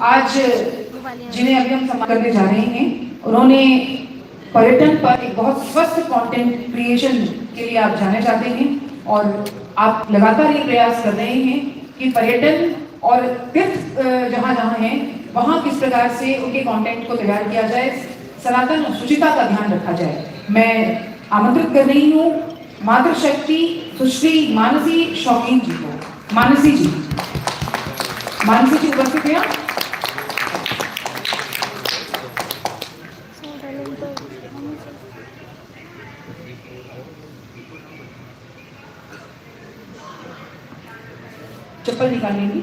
आज जिन्हें अभी हम सम्मान करने जा रहे हैं, उन्होंने पर्यटन पर एक बहुत स्वस्थ कंटेंट क्रिएशन के लिए आप जाने जाते हैं और आप लगातार ये प्रयास कर रहे हैं कि पर्यटन और तीर्थ जहाँ जहाँ हैं वहाँ किस प्रकार से उनके कंटेंट को तैयार किया जाए, सनातन शुचिता का ध्यान रखा जाए। मैं आमंत्रित कर रही हूँ मातृशक्ति सुश्री मानसी शौकीन जी को। मानसी जी उपस्थित हैं। चप्पल निकाल लेंगी,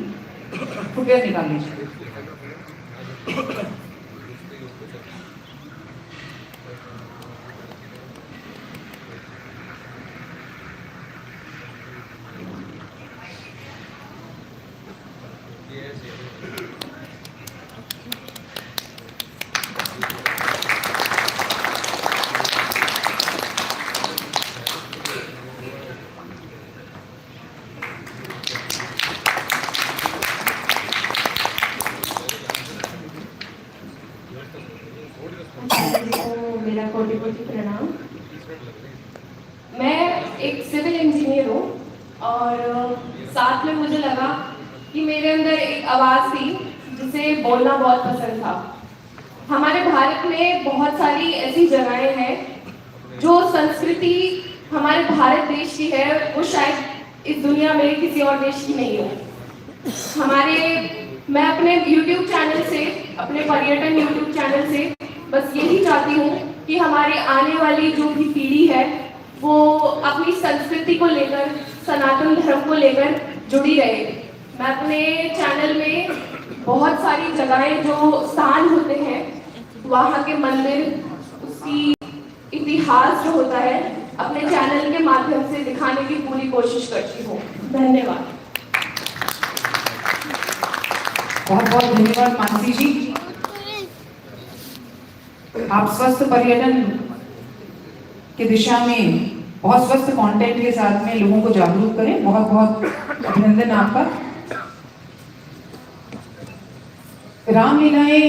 फुटवेयर निकाल लीजिए। मेरा कोटि-कोटि प्रणाम। मैं एक सिविल इंजीनियर हूँ और साथ में मुझे लगा कि मेरे अंदर एक आवाज़ थी जिसे बोलना बहुत पसंद था। हमारे भारत में बहुत सारी ऐसी जगहें हैं जो संस्कृति हमारे भारत देश की है, वो शायद इस दुनिया में किसी और देश की नहीं है। मैं अपने YouTube चैनल से, अपने पर्यटन YouTube चैनल से बस यही चाहती हूँ कि हमारे आने वाली जो भी पीढ़ी है वो अपनी संस्कृति को लेकर, सनातन धर्म को लेकर जुड़ी रहे। मैं अपने चैनल में बहुत सारी जगहें जो स्थान होते हैं, वहाँ के मंदिर, उसकी इतिहास जो होता है, अपने चैनल के माध्यम से दिखाने की पूरी कोशिश करती हूँ। धन्यवाद। बहुत बहुत धन्यवाद मानसी जी। आप स्वस्थ पर्यटन की दिशा में बहुत स्वस्थ कंटेंट के साथ में लोगों को जागरूक करें। बहुत बहुत अभिनंदन आपका। रामलीलाएं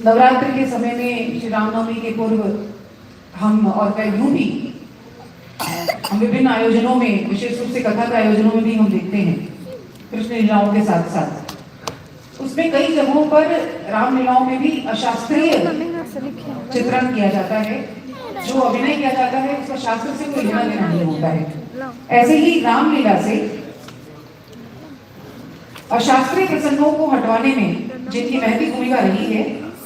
नवरात्र के समय में, श्री रामनवमी के पूर्व हम और मैं यूं भी हम विभिन्न आयोजनों में, विशेष रूप से कथा के आयोजनों में भी हम देखते हैं कृष्ण लीलाओं के साथ साथ उसमें कई जगहों पर रामलीलाओं में भी अशास्त्रीय चित्रण किया जाता है। जो अभिनय किया जाता है उसका शास्त्र से कोई लेना देना नहीं होता है। ऐसे ही रामलीला से अशास्त्रीय प्रसंगों को हटवाने में जिनकी महती भूमिका रही है,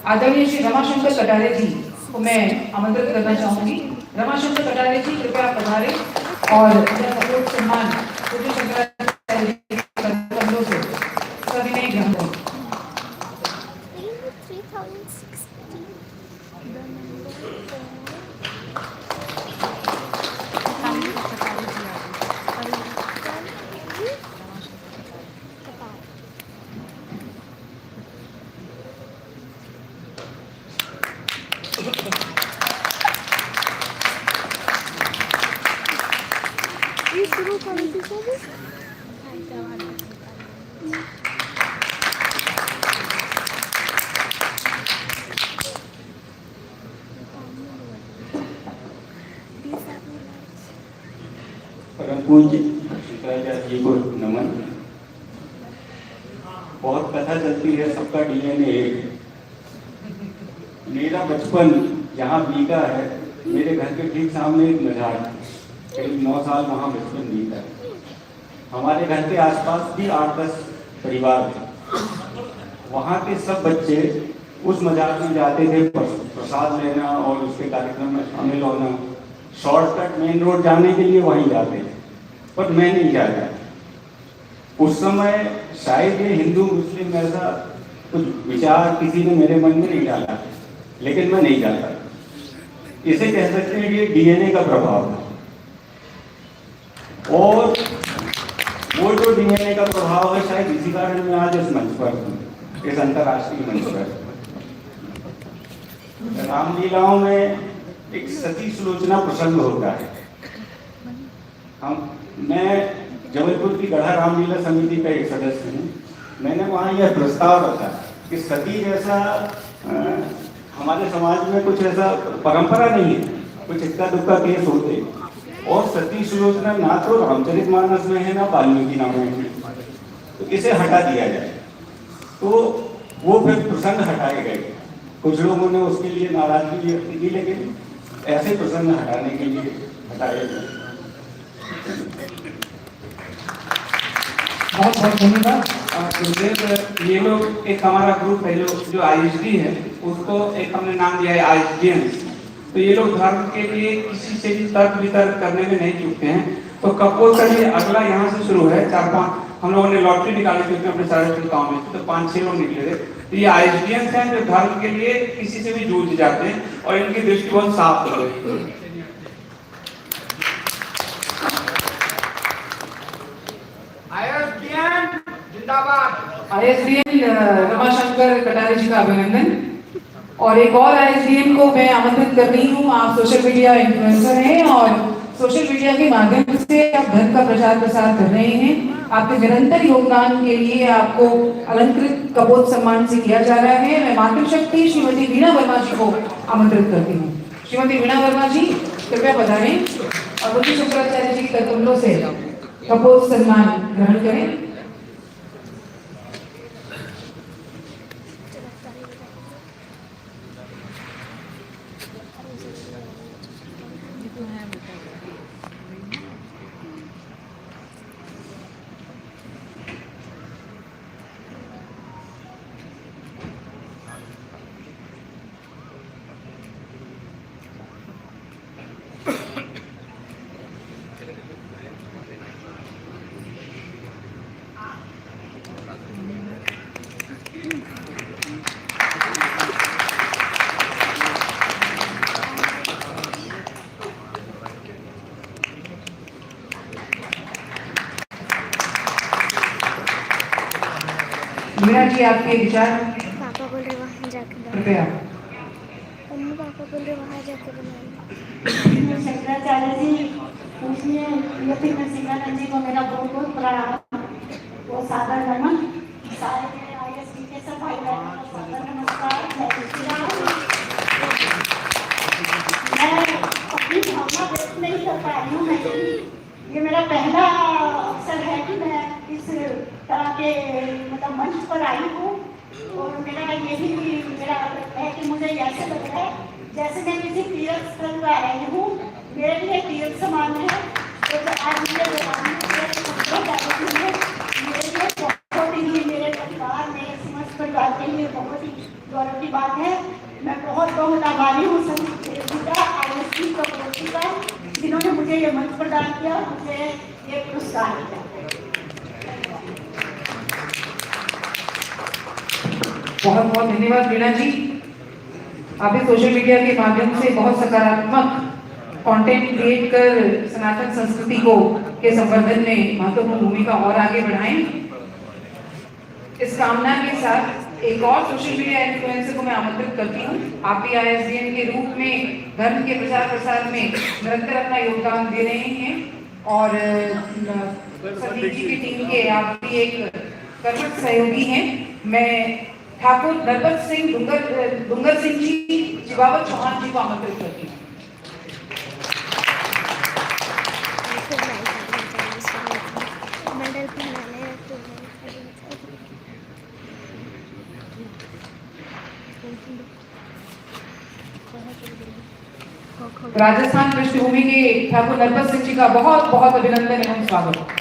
आदरणीय श्री रमाशंकर कटारे जी को मैं आमंत्रित करना चाहूंगी। रमाशंकर कटारे जी कृपया पधारे और सम्मान सविनय ग्रहण करें। परम पूज्य शंकराचार्य जी को नमन। बहुत कथा चलती है, सबका डीएनए एक है। मेरा बचपन जहाँ बीता है, मेरे घर के ठीक सामने एक मजार है, करीब 9 साल वहाँ बचपन बीता है। हमारे घर के आसपास भी 8-10 परिवार थे। वहाँ के सब बच्चे उस मजार में जाते थे प्रसाद लेना और उसके कार्यक्रम में शामिल होना। शॉर्टकट मेन रोड जाने के लिए वहीं जाते थे, पर मैं नहीं जाता। उस समय शायद ये हिंदू मुस्लिम ऐसा कुछ विचार किसी ने मेरे मन में नहीं डाला, लेकिन मैं नहीं जाता। इसे कह सकते हैं कि डीएनए का प्रभाव है। और वो जो डीएनए का प्रभाव है, शायद इसी कारण मैं आज इस मंच पर हूँ, इस अंतर्राष्ट्रीय मंच पर। रामलीलाओं में एक सती सुलोचना प्रसंग होता है। मैं जबलपुर की गढ़ा रामलीला समिति का एक सदस्य हूँ। मैंने वहाँ यह प्रस्ताव रखा कि सती जैसा हमारे समाज में कुछ ऐसा परंपरा नहीं है, कुछ इक्का दुक्का केस होते हैं। और सती सुलोचना ना तो रामचरितमानस में है ना वाल्मीकि रामायण में, तो इसे हटा दिया जाए। तो वो फिर प्रसंग हटाए गए। कुछ लोगों ने उसके लिए नाराजगी व्यक्त की, लेकिन ऐसे प्रसंग हटाने के लिए हटाए गए। बहुत बहुत धन्यवाद। गुरुदेव, ये लोग एक हमारा ग्रुप है जो आईएसडी है, उसको एक हमने नाम दिया है आईएसडीएन। तो ये लोग धर्म के लिए किसी से भी तर्क वितर्क करने में नहीं चूकते हैं। तो कपोल का ये अगला यहाँ से शुरू है, 4-5 हम लोगों ने लॉटरी निकाली थी अपने सारे गाँव में, तो 5-6 लोग निकले थे। तो ये आईएसडीएन हैं जो धर्म के लिए किसी से भी जूझ जाते हैं और इनकी दृष्टि बहुत साफ हो गई। आईएसडीएन रमाशंकर कटारे जी का अभिनंदन। और एक और आईएसडीएन को मैं आमंत्रित कर रही हूँ। आप सोशल मीडिया इन्फ्लुएंसर हैं और सोशल मीडिया के माध्यम से आप धर्म का प्रचार प्रसार कर रहे हैं। आपके निरंतर योगदान के लिए आपको अलंकृत कपोल सम्मान से किया जा रहा है। मैं मातृशक्ति श्रीमती वीणा वर्मा जी को आमंत्रित करती हूँ। श्रीमती वीणा वर्मा जी कृपया पधारें और बुद्धि शुक्राचार्य जी के कमलों से कपोल सम्मान ग्रहण करें। मीरा जी आपके विचार। पापा बोल रहे वहाँ जाकर कृपया। मम्मी पापा बोल रहे वहाँ जाकर बनाना। शंकराचार्य जी, पूछिए यति नरसिंहानंद जी को मेरा बहुत बहुत प्रणाम, वो सादर नमन। सारे मेरे आईएसडी के सब भाई बहनों को सादर नमस्कार। जय श्री राम। मैं अपनी भावना व्यक्त नहीं कर पा रही हूँ। ये मेरा पहला अवसर है कि मैं इस तरह के मतलब मंच पर आई हूँ। और मेरा है कि मुझे ऐसे लग रहा है जैसे मैं किसी तीर्थ स्थल पर आई हूँ। मेरे लिए तीर्थ समान है। तो आज मेरे लिए बहुत ही मेरे परिवार मेरे समस्त परिवार के लिए बहुत ही गौरव की बात है। मैं बहुत बहुत आभारी हूँ संगीता आईएसडी कपोल का, जिन्होंने मुझे ये मंच प्रदान किया, मुझे ये पुरस्कार दिया। बहुत बहुत धन्यवाद वीणा जी। आप इस सोशल मीडिया के माध्यम से बहुत सकारात्मक कंटेंट क्रिएट कर सनातन संस्कृति को के संवर्धन में महत्वपूर्ण भूमिका और आगे बढ़ाएं। इस कामना के साथ एक और सोशल मीडिया इन्फ्लुएंसर को मैं आमंत्रित करती हूँ। आप भी आईएसडीएन के रूप में धर्म के प्रचार प्रसार में निरंतर अपना योगदान दे रहे हैं और सतीश जी की टीम के आप भी एक कर्मठ सहयोगी हैं। मैं ठाकुर नरपत सिंह डुंगर सिंह जी चिबावत चौहान जी को आमंत्रित करती हूँ। राजस्थान पृष्ठभूमि के ठाकुर नरपत सिंह जी का बहुत बहुत अभिनंदन एवं स्वागत।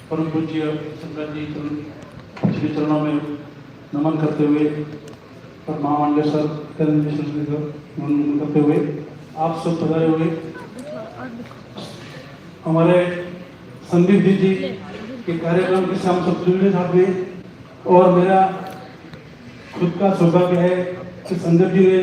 परम पूज्य शंकर जी श्री चरणों में नमन करते हुए और महामंडलेश्वर नमन करते हुए आप सब पधारे हुए हमारे संदीप जी के कार्यक्रम के हम सब जुड़े साथ में। और मेरा खुद का सौभाग्य है कि संदीप जी ने